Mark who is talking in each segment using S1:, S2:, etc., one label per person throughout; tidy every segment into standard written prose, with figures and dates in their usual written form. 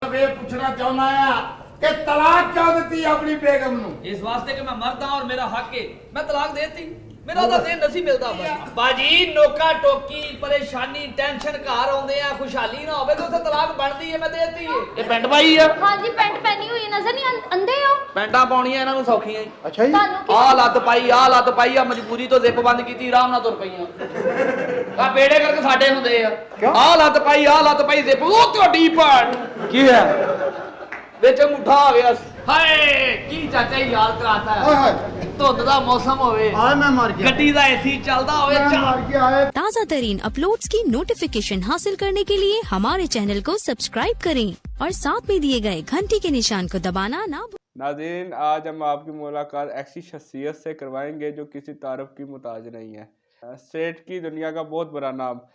S1: सिर्फ ये पूछना चाहना है कि तलाक क्यों देती अपनी बेगम नु?
S2: इस वास्ते कि मैं मर्द हां और मेरा हक है, मैं तलाक देती। मेरा तो दिन नहीं मिलता बाजी। नोका टोकी परेशानी टेंशन घर आउंदे आ, खुशहाली ना होवे तो उसे तलाक बनदी है, मैं देती है। ये पैंट पाई है?
S3: हां जी पैंट पहनी हुई है, नजर नहीं अंधे हो?
S2: पैंटा पाउणियां इन्हां नु सौखियां ही।
S1: अच्छा जी।
S2: आ लत पाई आ मजबूरी तो जिप बंद कीती, आराम नाल तुर पईयां। आ बेड़े करके साडे नु दे आ। आ लत पाई जिप ओ ਤੁਹਾਡੀ ਭੈਣ
S1: की है?
S2: ਵਿੱਚ ਮੁੱਠਾ ਆ ਗਿਆ। ਹਾਏ ਕੀ ਚਾਚਾ ਯਾਦ ਕਰਾਤਾ ਹੈ।
S1: हाय
S2: ਧੁੰਦ ਦਾ ਮੌਸਮ ਹੋਵੇ,
S1: हाय मैं मर गया।
S2: ਗੱਡੀ ਦਾ एसी ਚੱਲਦਾ ਹੋਵੇ,
S1: मैं मर गया है।
S4: ताज़ा तरीन अपलोड्स की नोटिफिकेशन हासिल करने के लिए हमारे चैनल को सब्सक्राइब करें और साथ में दिए गए घंटी के निशान को दबाना ना भूलें।
S5: नाज़रीन, आज हम आपकी मुलाकात ऐसी शख्सियत से करवाएंगे जो किसी तारफ़ की मुताज नहीं है। स्टेट की दुनिया का बहुत बड़ा नाम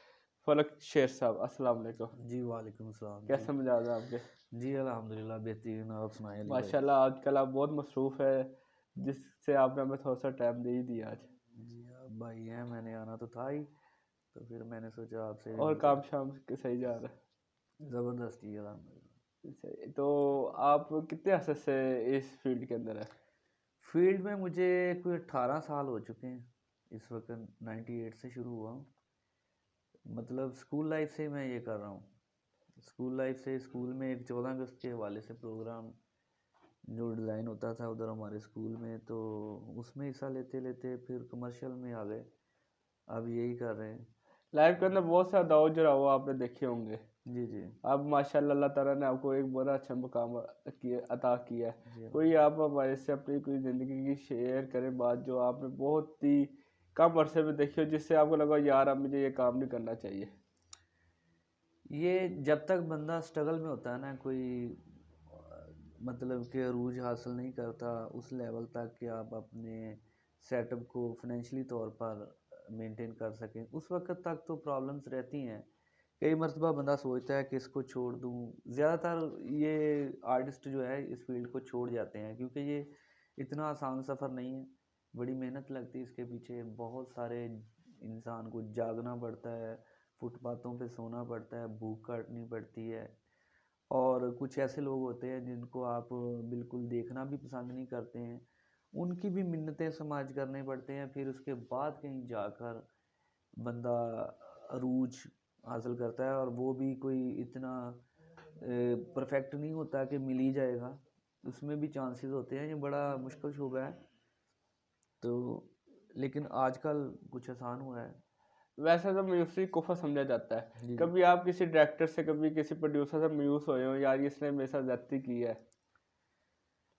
S5: फलक शेर साहब, अस्सलाम वालेकुम।
S6: जी वालेकुम सलाम।
S5: कैसे मिजाज है आपके?
S6: जी अल्हम्दुलिल्लाह बेहतरीन। आप सुनाइए।
S5: माशाल्लाह आजकल आप बहुत मसरूफ़ है, जिससे आपने हमें थोड़ा सा टाइम दे ही दिया आज।
S6: जी आप भाई हैं, मैंने आना तो था ही, तो फिर मैंने सोचा आपसे।
S5: और काम शाम के सही जा रहा है?
S6: ज़बरदस्ती अल्हम्दुलिल्लाह।
S5: सही। तो आप कितने अरसे से इस फील्ड के अंदर है?
S6: फील्ड में मुझे कोई 18 साल हो चुके हैं इस वक्त। 98 से शुरू हुआ हूँ, मतलब स्कूल लाइफ से मैं ये कर रहा हूँ। स्कूल लाइफ से स्कूल में एक 14 अगस्त के हवाले से प्रोग्राम जो डिज़ाइन होता था उधर हमारे स्कूल में, तो उसमें हिस्सा लेते लेते फिर कमर्शियल में आ गए, अब यही कर रहे हैं।
S5: लाइफ के अंदर बहुत सा दाव जो रहा आपने देखे होंगे।
S6: जी जी
S5: अब माशाल्लाह अल्लाह ताला ने आपको एक बड़ा अच्छा मुकाम अता किया है।
S6: जी।
S5: कोई आप हमारे से अपनी कोई ज़िंदगी की शेयर करें बात जो आपने बहुत ही कम अरसे में देखी हो, जिससे आपको लगा यार अब मुझे ये काम नहीं करना चाहिए?
S6: ये जब तक बंदा स्ट्रगल में होता है ना, कोई मतलब कि अरूज हासिल नहीं करता उस लेवल तक कि आप अपने सेटअप को फाइनेंशियली तौर पर मेंटेन कर सकें, उस वक्त तक तो प्रॉब्लम्स रहती हैं। कई मरतबा बंदा सोचता है कि इसको छोड़ दूँ। ज़्यादातर ये आर्टिस्ट जो है इस फील्ड को छोड़ जाते हैं, क्योंकि ये इतना आसान सफ़र नहीं है, बड़ी मेहनत लगती है इसके पीछे। बहुत सारे इंसान को जागना पड़ता है, फुटपाथों पे सोना पड़ता है, भूख काटनी पड़ती है, और कुछ ऐसे लोग होते हैं जिनको आप बिल्कुल देखना भी पसंद नहीं करते हैं, उनकी भी मिन्नतें समाज करने पड़ते हैं। फिर उसके बाद कहीं जाकर बंदा अरूज हासिल करता है, और वो भी कोई इतना परफेक्ट नहीं होता कि मिल ही जाएगा, उसमें भी चांसेस होते हैं। ये बड़ा मुश्किल शोबा है, तो लेकिन आजकल कुछ आसान हुआ है।
S5: वैसे तो म्यूजिक कुफर समझा जाता है।
S6: जी।
S5: कभी आप किसी डायरेक्टर से, कभी किसी प्रोड्यूसर से मायूस हुए हो, यार इसने मेरे साथ ज्यादती की है?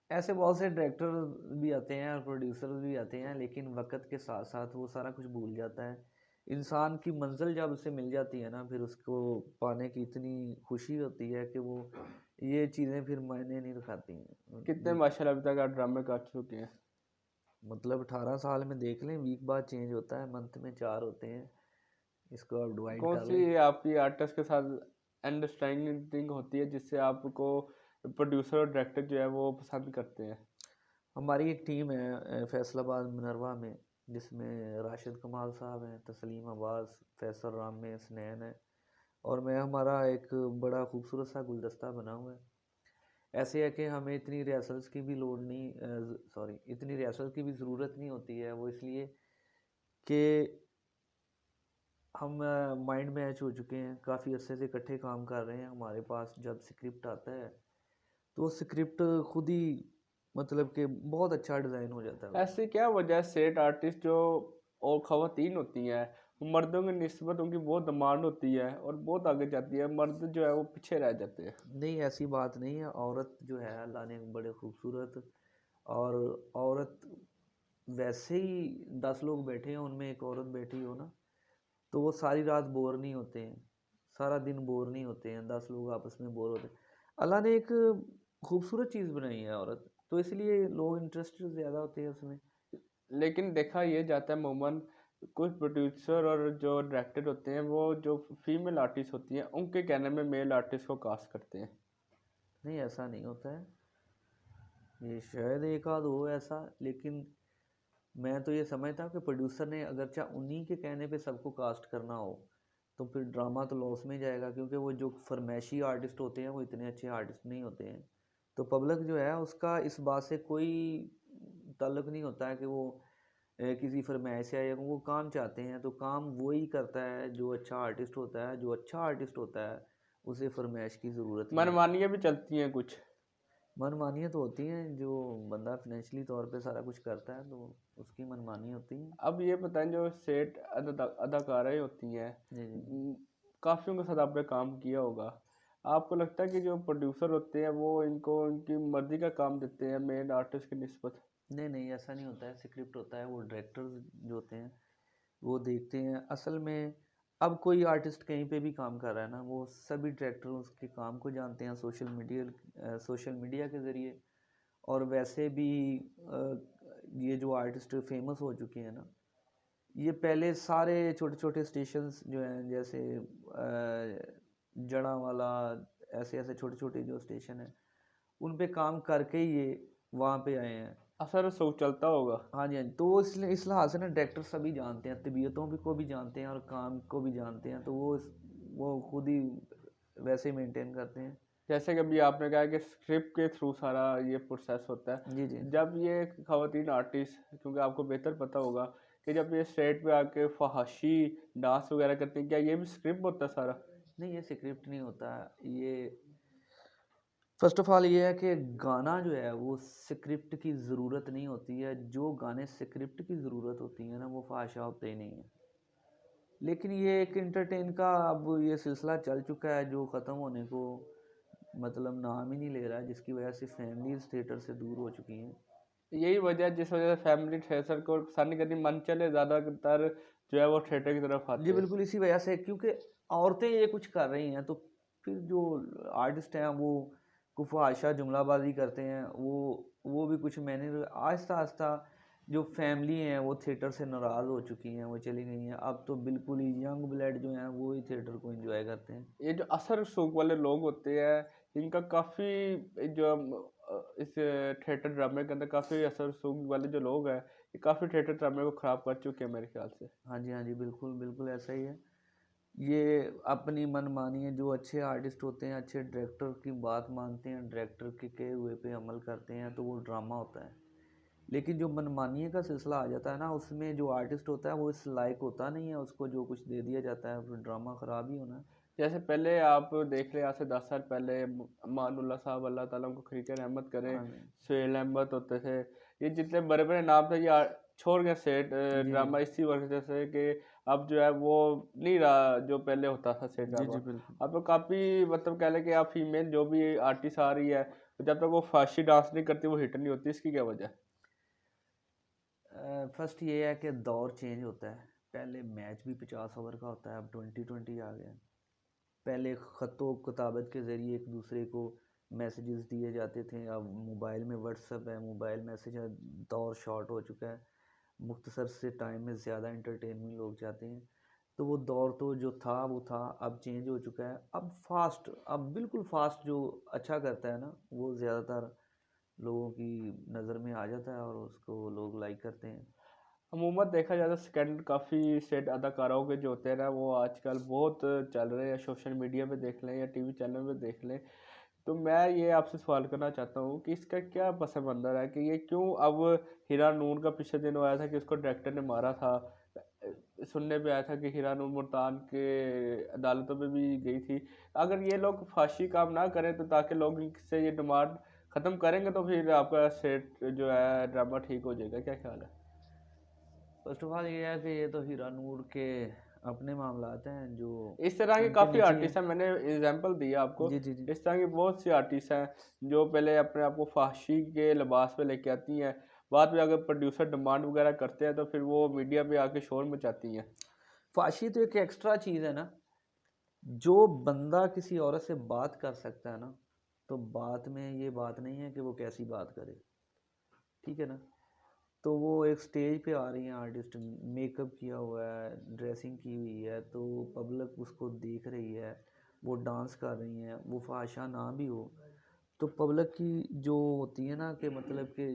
S6: ऐसे बहुत से डायरेक्टर भी आते हैं और प्रोड्यूसर भी आते हैं, लेकिन वक्त के साथ साथ वो सारा कुछ भूल जाता है। इंसान की मंजिल जब उसे मिल जाती है ना, फिर उसको पाने की इतनी खुशी होती है कि वो ये चीज़ें फिर मायने नहीं रखाती हैं।
S5: कितने माशाल्लाह अभी तक आप ड्रामे कर चुके हैं?
S6: मतलब 18 साल में देख लें, वीक बाद चेंज होता है, मंथ में 4 होते हैं, इसको आप डिवाइड
S5: कौन
S6: कर
S5: सी
S6: लें।
S5: आपकी आर्टिस्ट के साथ अंडरस्टैंडिंग होती है जिससे आपको प्रोड्यूसर और डायरेक्टर जो है वो पसंद करते हैं?
S6: हमारी एक टीम है फैसलाबाद मिनरवा में, जिसमें राशिद कमाल साहब हैं, तस्लीम अब्बास, फैसल राम में स्नैन है, और मैं। हमारा एक बड़ा खूबसूरत सा गुलदस्ता बना हुआ है। ऐसे है कि हमें इतनी रिहर्सल्स की भी लोड नहीं, सॉरी, इतनी रिहर्सल की भी ज़रूरत नहीं होती है। वो इसलिए कि हम माइंड मैच हो चुके हैं, काफ़ी अरसे से इकट्ठे काम कर रहे हैं। हमारे पास जब स्क्रिप्ट आता है तो वो स्क्रिप्ट खुद ही मतलब कि बहुत अच्छा डिज़ाइन हो जाता है।
S5: ऐसी क्या वजह है सेट आर्टिस्ट जो और ख़वातीन होती हैं, मर्दों की निस्बत उनकी बहुत डिमांड होती है और बहुत आगे जाती है, मर्द जो है वो पीछे रह जाते हैं?
S6: नहीं, ऐसी बात नहीं है। औरत जो है अल्लाह ने बड़े खूबसूरत, और औरत वैसे ही 10 लोग बैठे हैं, उनमें एक औरत बैठी हो ना, तो वो सारी रात बोर नहीं होते हैं, सारा दिन बोर नहीं होते हैं। 10 लोग आपस में बोर होते हैं। अल्लाह ने एक खूबसूरत चीज़ बनाई है औरत, तो इसलिए लोग इंटरेस्टेड ज़्यादा होते हैं उसमें।
S5: लेकिन देखा ये जाता है मोमन, कुछ प्रोड्यूसर और जो डायरेक्टर होते हैं वो जो फीमेल आर्टिस्ट होती हैं उनके कहने में मेल आर्टिस्ट को कास्ट करते हैं।
S6: नहीं, ऐसा नहीं होता है, ये शायद एक आध हो ऐसा, लेकिन मैं तो ये समझता हूँ कि प्रोड्यूसर ने अगर चाहे उन्हीं के कहने पे सबको कास्ट करना हो, तो फिर ड्रामा तो लॉस में जाएगा, क्योंकि वो जो फरमाइशी आर्टिस्ट होते हैं वो इतने अच्छे आर्टिस्ट नहीं होते हैं। तो पब्लिक जो है उसका इस बात से कोई ताल्लुक नहीं होता है कि वो किसी फरमाइश से आए, वो काम चाहते हैं तो काम वही करता है जो अच्छा आर्टिस्ट होता है। जो अच्छा आर्टिस्ट होता है उसे फरमाइश की ज़रूरत नहीं है।
S5: मनमानियाँ भी चलती हैं कुछ।
S6: मनमानियाँ तो होती हैं, जो बंदा फाइनेंशियली तौर पे सारा कुछ करता है तो उसकी मनमानी होती है।
S5: अब ये बताएं, जो सेट अदाकाराएँ होती हैं,
S6: जी जी।
S5: काफ़ियों के साथ आपने काम किया होगा, आपको लगता है कि जो प्रोड्यूसर होते हैं वो इनको इनकी मर्ज़ी का काम देते हैं मेन आर्टिस्ट की निस्बत?
S6: नहीं नहीं, ऐसा नहीं होता है। स्क्रिप्ट होता है, वो डायरेक्टर्स जो होते हैं वो देखते हैं असल में। अब कोई आर्टिस्ट कहीं पे भी काम कर रहा है ना, वो सभी डायरेक्टर उसके काम को जानते हैं सोशल मीडिया के ज़रिए। और वैसे भी ये जो आर्टिस्ट फेमस हो चुके हैं ना, ये पहले सारे छोटे छोटे स्टेशंस जो हैं, जैसे जड़ांवाला, ऐसे ऐसे छोटे छोटे जो स्टेशन हैं, उन पे काम करके ही ये वहाँ पे आए हैं।
S5: असर रसूख चलता होगा।
S6: हाँ जी, हाँ जी। तो वो इसलिए इस लिहाज से ना डायरेक्टर सभी जानते हैं, तबीयतों भी को भी जानते हैं और काम को भी जानते हैं, तो वो खुद ही वैसे मेंटेन करते हैं।
S5: जैसे कि अभी आपने कहा कि स्क्रिप्ट के थ्रू सारा ये प्रोसेस होता है।
S6: जी जी।
S5: जब ये खवातीन आर्टिस्ट, क्योंकि आपको बेहतर पता होगा कि जब ये स्टेज पे आके फहाशी डांस वगैरह करते हैं, क्या ये भी स्क्रिप्ट होता है सारा?
S6: नहीं, ये स्क्रिप्ट नहीं होता। ये फर्स्ट ऑफ ऑल ये है कि गाना जो है वो स्क्रिप्ट की ज़रूरत नहीं होती है। जो गाने स्क्रिप्ट की ज़रूरत होती है ना, वो फाशा होते ही नहीं है। लेकिन ये एक इंटरटेन का अब ये सिलसिला चल चुका है जो ख़त्म होने को मतलब नाम ही नहीं ले रहा है, जिसकी वजह से फैमिलीज थिएटर से दूर हो चुकी हैं।
S5: यही वजह है जिस वजह से फैमिली थिएटर को पसंद नहीं करती, मन चले ज़्यादातर जो है वो थिएटर की तरफ आते
S6: जी
S5: हैं।
S6: बिल्कुल, इसी वजह से, क्योंकि औरतें ये कुछ कर रही हैं तो फिर जो आर्टिस्ट हैं वो कुफाशा जुमलाबाजी करते हैं, वो भी कुछ मैंने आहिस्ता आहिस्ता जो फैमिली हैं वो थिएटर से नाराज़ हो चुकी हैं, वो चली गई हैं। अब तो बिल्कुल ही यंग ब्लड जो हैं वो ही थिएटर को एंजॉय करते हैं।
S5: ये जो असर रसूख वाले लोग होते हैं, इनका काफ़ी जो इस थिएटर ड्रामे के अंदर काफ़ी असर रसूख वाले जो लोग हैं, ये काफ़ी थिएटर ड्रामे को ख़राब कर चुके हैं मेरे ख्याल से।
S6: हाँ जी, हाँ जी, बिल्कुल बिल्कुल ऐसा ही है। ये अपनी मनमानी है, जो अच्छे आर्टिस्ट होते हैं अच्छे डायरेक्टर की बात मानते हैं, डायरेक्टर के कहे हुए पे अमल करते हैं, तो वो ड्रामा होता है। लेकिन जो मनमानी का सिलसिला आ जाता है ना, उसमें जो आर्टिस्ट होता है वो इस लायक होता नहीं है, उसको जो कुछ दे दिया जाता है फिर ड्रामा ख़राब ही होना है।
S5: जैसे पहले आप देख लें, आज से 10 साल पहले मानुल्लाह साहब, अल्लाह ताला उनको खरीके रहमत करें,
S6: हाँ जी।
S5: सुहेल अहमद होते थे, ये जितने बड़े बड़े नाम थे, ये छोड़ गए सेट
S6: जी
S5: ड्रामा
S6: जी।
S5: इसी वजह से कि अब जो है वो नहीं रहा जो पहले होता था सेट
S6: जी जी
S5: ड्रामा।
S6: बिल्कुल।
S5: अब तो काफ़ी मतलब कह लें कि आप फीमेल जो भी आर्टिस्ट आ रही है, तो जब तक वो फाशी डांस नहीं करती वो हिट नहीं होती। इसकी क्या वजह है?
S6: फर्स्ट ये है कि दौर चेंज होता है। पहले मैच भी 50 ओवर का होता है, अब 20-20 आ गया है। पहले ख़तों किताबत के ज़रिए एक दूसरे को मैसेजेस दिए जाते थे, अब मोबाइल में व्हाट्सअप है, मोबाइल मैसेज है, दौर शॉर्ट हो चुका है। मुख्तसर से टाइम में ज़्यादा एंटरटेनमेंट लोग चाहते हैं, तो वो दौर तो जो था वो था, अब चेंज हो चुका है। अब बिल्कुल फास्ट जो अच्छा करता है ना, वो ज़्यादातर लोगों की नज़र में आ जाता है और उसको लोग लाइक करते हैं।
S5: अमूमन देखा जाए तो स्कैंडल काफ़ी सेट अदाकारों के जो होते हैं ना, वो आजकल बहुत चल रहे हैं। सोशल मीडिया पे देख लें या टीवी चैनल पे देख लें, तो मैं ये आपसे सवाल करना चाहता हूँ कि इसका क्या पस मंज़र है कि ये क्यों अब हीरा नूर का पिछले दिनों आया था कि उसको डायरेक्टर ने मारा था। सुनने पे आया था कि हीरा नूर मुल्तान के अदालतों में भी गई थी। अगर ये लोग फाशी काम ना करें तो ताकि लोग इनसे ये डिमांड ख़त्म करेंगे, तो फिर आपका सेट जो है ड्रामा ठीक हो जाएगा। क्या ख्याल है?
S6: फर्स्ट ऑफ ऑल ये है कि ये तो हीरा नूर के अपने मामलात हैं जो
S5: इस तरह के
S6: उनके
S5: काफ़ी
S6: निजी
S5: आर्टिस्ट हैं, मैंने एग्जांपल दिया आपको।
S6: जी जी जी।
S5: इस तरह की बहुत सी आर्टिस्ट हैं जो पहले अपने आप को फाशी के लिबास पे लेके आती हैं, बाद में अगर प्रोड्यूसर डिमांड वगैरह करते हैं तो फिर वो मीडिया पे आके शोर मचाती हैं।
S6: फाशी तो एक एक्स्ट्रा चीज़ है ना। जो बंदा किसी औरत से बात कर सकता है ना, तो बात में ये बात नहीं है कि वो कैसी बात करे, ठीक है ना। तो वो एक स्टेज पे आ रही हैं आर्टिस्ट, मेकअप किया हुआ है, ड्रेसिंग की हुई है, तो पब्लिक उसको देख रही है, वो डांस कर रही हैं, वो फाशा ना भी हो, तो पब्लिक की जो होती है ना कि मतलब कि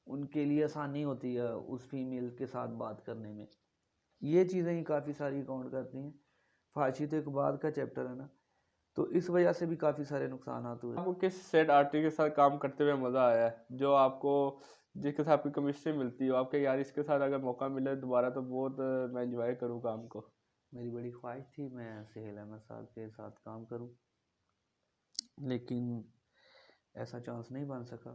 S6: उनके लिए आसानी होती है उस फीमेल के साथ बात करने में। ये चीज़ें ही काफ़ी सारी काउंट करती हैं। फाशी तो एक बाद का चैप्टर है ना, तो इस वजह से भी काफ़ी सारे नुकसान हुए।
S5: आपको किस सेट आर्टिस्ट के साथ काम करते हुए मज़ा आया है, जो आपको जिसके साथ आपकी केमिस्ट्री मिलती हो, आपके यार इसके साथ अगर मौका मिले दोबारा तो बहुत मैं एंजॉय करूँ काम को?
S6: मेरी बड़ी ख्वाहिश थी मैं सुहेल अहमद साहब के साथ काम करूं, लेकिन ऐसा चांस नहीं बन सका।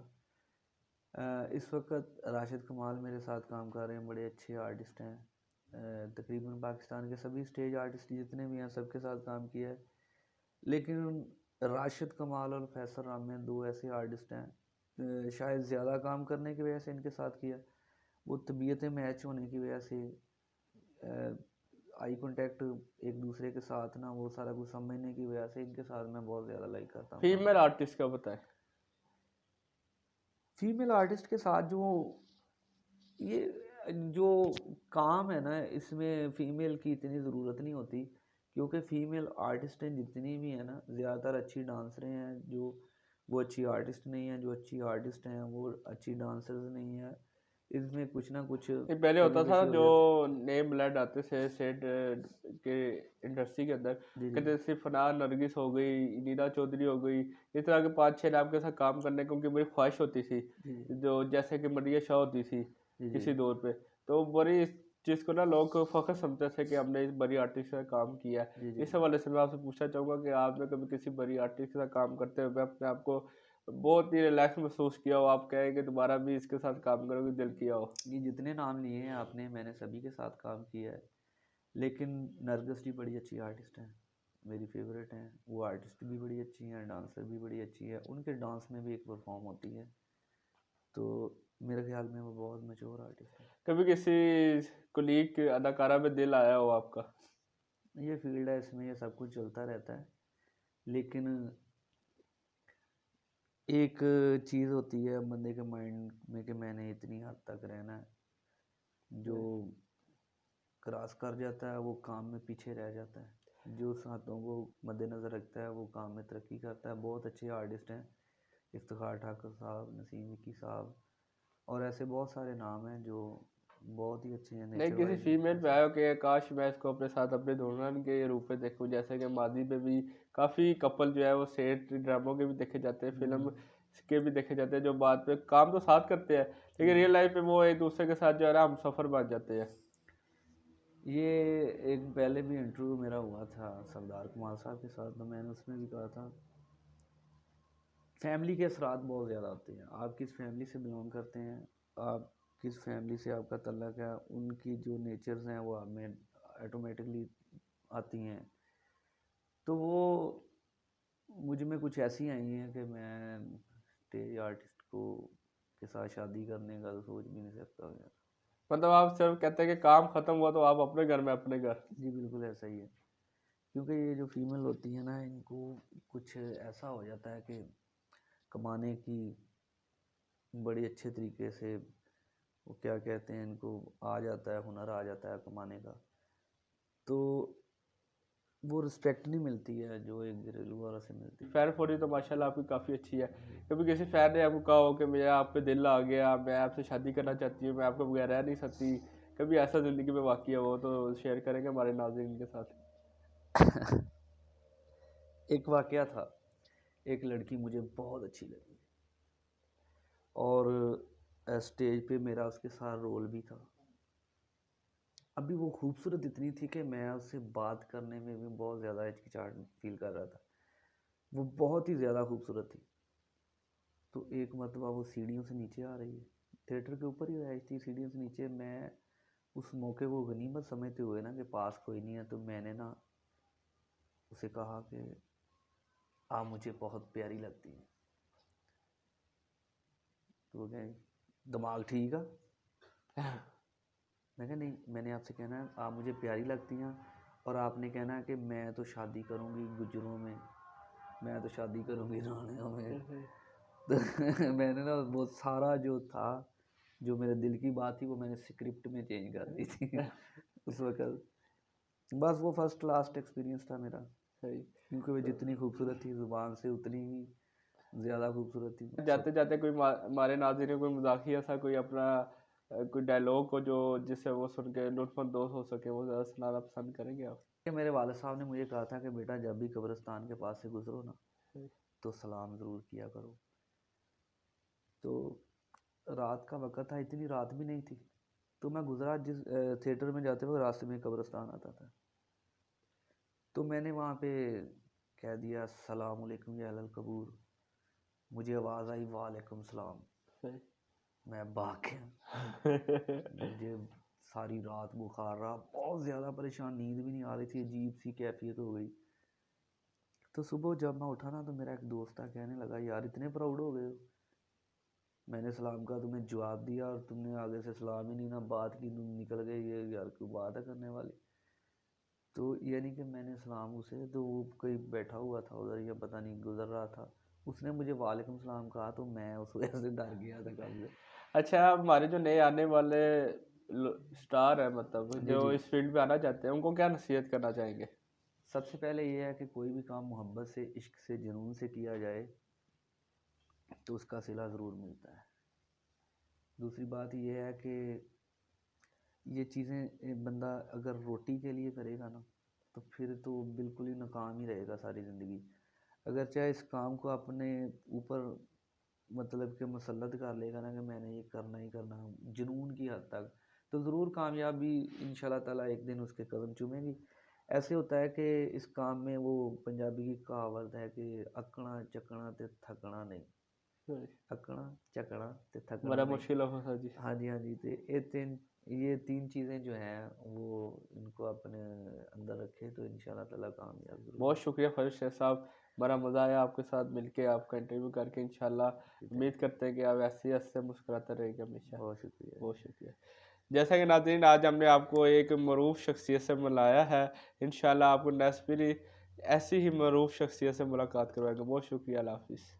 S6: इस वक्त राशिद कमाल मेरे साथ काम कर रहे हैं, बड़े अच्छे आर्टिस्ट हैं। तकरीबन पाकिस्तान के सभी स्टेज आर्टिस्ट जितने भी हैं सबके साथ काम किया है, लेकिन राशिद कमाल और फैसल रामेन दो ऐसे आर्टिस्ट हैं, शायद ज़्यादा काम करने की वजह से इनके साथ किया, वो तबीयतें मैच होने की वजह से, आई कांटेक्ट एक दूसरे के साथ ना, वो सारा कुछ समझने की वजह से इनके साथ मैं बहुत ज़्यादा लाइक करता हूँ।
S5: फीमेल आर्टिस्ट का बताएं।
S6: फीमेल आर्टिस्ट के साथ जो ये जो काम है ना, इसमें फ़ीमेल की इतनी ज़रूरत नहीं होती, क्योंकि फ़ीमेल आर्टिस्टें जितनी भी हैं ना, ज़्यादातर अच्छी डांसरें हैं। जो वो अच्छी आर्टिस्ट नहीं है, जो अच्छी आर्टिस्ट हैं वो अच्छी डांसर्स नहीं है। इसमें कुछ ना कुछ
S5: ये पहले होता
S6: कमी
S5: था
S6: पेशी हो
S5: जो
S6: जाती।
S5: नेम ब्लड आते थे सेट के इंडस्ट्री के अंदर,
S6: जी जी
S5: कहते जैसे फनान नरगिस हो गई, नीना चौधरी हो गई, इस तरह के 5-6 नाम के साथ काम करने की उनकी बड़ी ख्वाहिश होती थी,
S6: जी
S5: जो जैसे कि मरिया शाह होती थी
S6: जी जी
S5: किसी दौर पे। तो बड़ी इस चीज़ को ना लोग फ़ख्र समझते थे कि हमने इस बड़ी आर्टिस्ट के साथ काम किया है।
S6: जी जी
S5: इस हवाले से मैं आपसे पूछना चाहूँगा कि आपने कभी किसी बड़ी आर्टिस्ट के साथ काम करते हुए अपने आप को बहुत ही रिलैक्स महसूस किया हो, आप कहें कि दोबारा भी इसके साथ काम करोगे, दिल किया हो?
S6: ये जितने नाम लिए हैं आपने, मैंने सभी के साथ काम किया है, लेकिन नरगिस जी बड़ी अच्छी आर्टिस्ट हैं, मेरी फेवरेट हैं। वो आर्टिस्ट भी बड़ी अच्छी हैं, डांसर भी बड़ी अच्छी है, उनके डांस में भी एक परफॉर्म होती है, तो मेरे ख्याल में वो बहुत मैच्योर आर्टिस्ट है।
S5: कभी किसी कुलीग के अदाकारा में दिल आया हो आपका?
S6: ये फील्ड है, इसमें ये सब कुछ चलता रहता है, लेकिन एक चीज़ होती है बंदे के माइंड में कि मैंने इतनी हद तक रहना है, जो क्रॉस कर जाता है वो काम में पीछे रह जाता है। जो उस हाथों को मद्देनज़र रखता है वो काम में तरक्की करता है। बहुत अच्छे आर्टिस्ट हैं, इफ्तिखार ठाकुर साहब, नसीम विक्की साहब, और ऐसे बहुत सारे नाम हैं जो बहुत ही अच्छे हैं
S5: नहीं,
S6: नेचर
S5: किसी
S6: वाइज।
S5: फीमेल पे आया हो कि काश मैं इसको अपने साथ अपने दुल्हन के रूप में देखूं, जैसे कि मादी में भी काफ़ी कपल जो है वो सेट ड्रामों के भी देखे जाते हैं, फिल्म के भी देखे जाते हैं, जो बाद में काम तो साथ करते हैं लेकिन रियल लाइफ में वो एक दूसरे के साथ जो है ना हम सफ़र बन जाते हैं।
S6: ये एक पहले भी इंटरव्यू मेरा हुआ था सरदार कुमार साहब के साथ, तो मैंने उसमें भी कहा था फैमिली के असरात बहुत ज़्यादा होते हैं। आप किस फैमिली से बिलोंग करते हैं, आप किस फैमिली से आपका तल्लक है, उनकी जो नेचर्स हैं वो आप में ऑटोमेटिकली आती हैं। तो वो मुझ में कुछ ऐसी आई हैं कि मैं स्टेज आर्टिस्ट को के साथ शादी करने का तो सोच भी नहीं सकता यार।
S5: मतलब आप सिर्फ कहते हैं कि काम ख़त्म हुआ तो आप अपने घर में अपने घर।
S6: जी बिल्कुल ऐसा ही है, क्योंकि ये जो फीमेल होती है ना, इनको कुछ ऐसा हो जाता है कि कमाने की बड़ी अच्छे तरीके से, वो क्या कहते हैं, इनको आ जाता है, हुनर आ जाता है कमाने का, तो वो रिस्पेक्ट नहीं मिलती है जो एक घरेलू वाला से मिलती है।
S5: फ़ैन फॉलोइंग तो माशाल्लाह आपकी काफ़ी अच्छी है। कभी किसी फ़ैन ने आपको कहा हो कि मेरा आप पे दिल आ गया, मैं आपसे शादी करना चाहती हूँ, मैं आपके बगैर रह नहीं सकती, कभी ऐसा ज़िंदगी में वाक़या हो तो शेयर करेंगे हमारे नाज़रीन के साथ?
S6: एक वाकया था, एक लड़की मुझे बहुत अच्छी लगी और स्टेज पे मेरा उसके साथ रोल भी था। अभी वो खूबसूरत इतनी थी कि मैं उससे बात करने में भी बहुत ज़्यादा हिचकिचाहट फील कर रहा था। वो बहुत ही ज़्यादा खूबसूरत थी। तो एक मरतबा वो सीढ़ियों से नीचे आ रही है, थिएटर के ऊपर ही रही थी, सीढ़ियों से नीचे। मैं उस मौके को गनीमत समझते हुए ना कि पास कोई नहीं है, तो मैंने ना उसे कहा कि आप मुझे बहुत प्यारी लगती हैं। तो वो कहे दिमाग ठीक है? मैं कहा नहीं, मैंने आपसे कहना है आप मुझे प्यारी लगती हैं, और आपने कहना है कि मैं तो शादी करूँगी गुजरों में, मैं तो शादी करूँगी रानियों में। तो मैंने ना वो सारा जो था, जो मेरे दिल की बात थी, वो मैंने स्क्रिप्ट में चेंज कर दी थी उस वक्त। बस वो फर्स्ट क्लास एक्सपीरियंस था मेरा,
S5: सही।
S6: क्योंकि वो जितनी खूबसूरत थी ज़ुबान से उतनी ही ज़्यादा खूबसूरत थी।
S5: जाते जाते कोई हमारे नाज़रीन कोई मज़ाकिया सा कोई अपना कोई डायलॉग को जो जिससे वो सुन के लुत्फानंदोज हो सके, वो ज़्यादा सुनाना पसंद करेंगे आप?
S6: कि मेरे वालिद साहब ने मुझे कहा था कि बेटा जब भी कब्रिस्तान के पास से गुजरो ना
S5: हम्म।
S6: तो सलाम ज़रूर किया करो। तो रात का वक़्त था, इतनी रात भी नहीं थी, तो मैं गुज़रा जिस थिएटर में जाते हुए रास्ते में कब्रिस्तान आता था, तो मैंने वहाँ पे कह दिया अस्सलामु अलैकुम या अहलल कबूर। मुझे आवाज़ आई वालेकुम सलाम।
S5: सही।
S6: मैं भाग गया। मुझे सारी रात बुखार रहा, बहुत ज़्यादा परेशान, नींद भी नहीं आ रही थी, अजीब सी कैफियत हो गई। तो सुबह जब मैं उठा ना तो मेरा एक दोस्त था, कहने लगा यार इतने प्राउड हो गए हो। मैंने सलाम का तुम्हें जवाब दिया और तुमने आगे से सलाम ही नहीं ना बात की, तुम निकल गए, ये यार कोई बात है करने वाली। तो यानी कि मैंने सलाम उसे, तो वो कोई बैठा हुआ था उधर या पता नहीं गुजर रहा था, उसने मुझे वालेकुम सलाम कहा तो मैं उस वजह से डर गया था कब से।
S5: अच्छा, हमारे जो नए आने वाले स्टार है, मतलब
S6: जी
S5: जो
S6: जी।
S5: इस फील्ड में आना चाहते हैं, उनको क्या नसीहत करना चाहेंगे?
S6: सबसे पहले ये है कि कोई भी काम मोहब्बत से, इश्क से, जुनून से किया जाए तो उसका सिला ज़रूर मिलता है। दूसरी बात ये है कि ये चीज़ें बंदा अगर रोटी के लिए करेगा ना तो फिर तो बिल्कुल ही नाकाम ही रहेगा सारी ज़िंदगी। अगर चाहे इस काम को अपने ऊपर मतलब कि मुसल्लत कर लेगा ना कि मैंने ये करना ही करना जुनून की हद तक, तो ज़रूर कामयाबी इंशाल्लाह ताला एक दिन उसके कदम चूमेगी। ऐसे होता है कि इस काम में वो पंजाबी की कहावत है कि अकना चकना ते थकना नहीं।
S5: सही।
S6: अकना चकना ते थकना
S5: बड़ा
S6: नहीं।
S5: मुश्किल हो सर जी।
S6: हाँ जी, हाँ जी। तो ये तीन चीज़ें जो हैं वो इनको अपने अंदर रखे तो इंशाल्लाह ताला कामयाब ज़रूर
S5: बहुत
S6: होगा।
S5: शुक्रिया फरीद शेख साहब, बड़ा मज़ा आया आपके साथ मिलके, आपका इंटरव्यू करके। इंशाल्लाह उम्मीद करते हैं कि आप ऐसे ही हंसते मुस्कुराते रहेंगे हमेशा।
S6: बहुत शुक्रिया।
S5: बहुत शुक्रिया। जैसा कि नाज़रीन, आज हमने आपको एक मरूफ शख्सियत से मिलाया है, इंशाल्लाह आपको नेक्स्ट भी ऐसी ही मरूफ शख्सियत से मुलाकात करवाएंगे। बहुत शुक्रिया, अल्लाह हाफिज़।